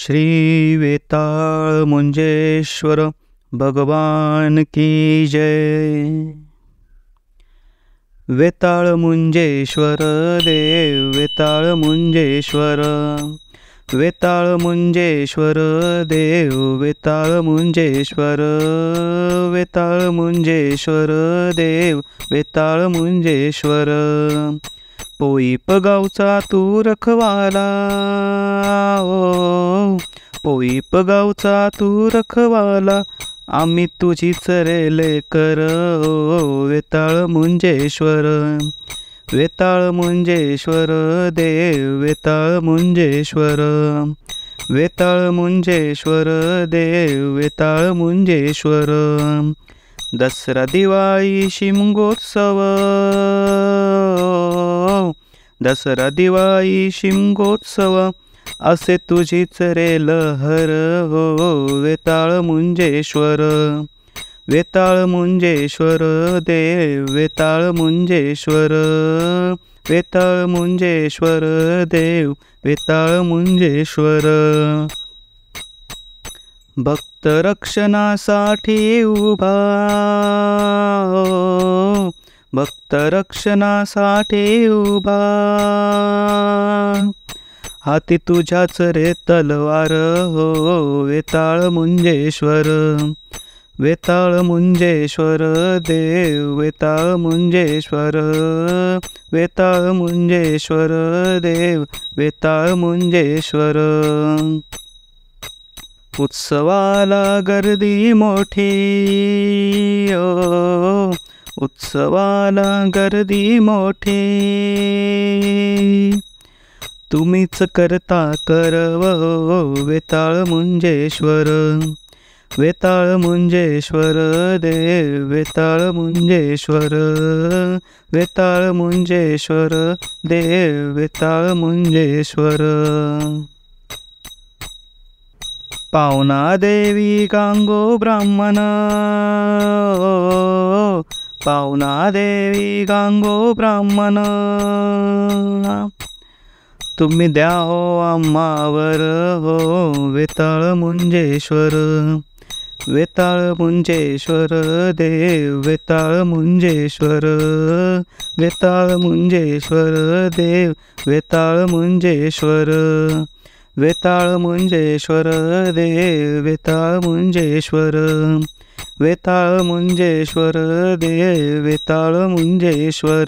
श्री वेताळ मुंजेश्वर भगवान की जय। वेताळ मुंजेश्वर देव, वेताळ मुंजेश्वर, वेताळ मुंजेश्वर देव, वेताळ मुंजेश्वर, वेताळ मुंजेश्वर देव, वेताळ मुंजेश्वर। पोईप गावचा तू रखवाला, ओ पोईप गावचा तू रखवाला, आम्ही तुझीच रे लेकर, वेताळ मुंजेश्वर, वेताळ मुंजेश्वर देव, वेताळ मुंजेश्वर, वेताळ मुंजेश्वर देव, वेताळ मुंजेश्वर। दसरा दिवाळी शिमगोत्सव, दसरा दिवाळी शिमगोत्सव, असे तुझीच रे लहर, वेताळ मुंजेश्वर, वेताळ मुंजेश्वर देव, वेताळ मुंजेश्वर, वेताळ मुंजेश्वर देव, वेताळ मुंजेश्वर। भक्त रक्षणासाठी उभा, भक्त रक्षणासाठी उभा, हाती तुझ्याच रे तलवार, वेताळ मुंजेश्वर, वेताळ मुंजेश्वर देव, वेताळ मुंजेश्वर, वेताळ मुंजेश्वर देव, वेताळ मुंजेश्वर। उत्सवाला गर्दी मोठी, उत्सवाला गर्दी मोठी, तुम्हीच करता करव, वेताळ मुंजेश्वर, वेताळ मुंजेश्वर देव, वेताळ मुंजेश्वर, वेताळ मुंजेश्वर देव, वेताळ मुंजेश्वर। पावना देवी गांगो ब्राह्मण, पावना देवी गांगो ब्राह्मण, तुम्ही द्या हो आम्हावर, वेताळ मुंजेश्वर, वेताळ मुंजेश्वर देव, वेताळ मुंजेश्वर, वेताळ मुंजेश्वर देव, वेताळ मुंजेश्वर, वेताळ मुंजेश्वर देव, वेताळ मुंजेश्वर, वेताळ मुंजेश्वर देव, वेताळ मुंजेश्वर।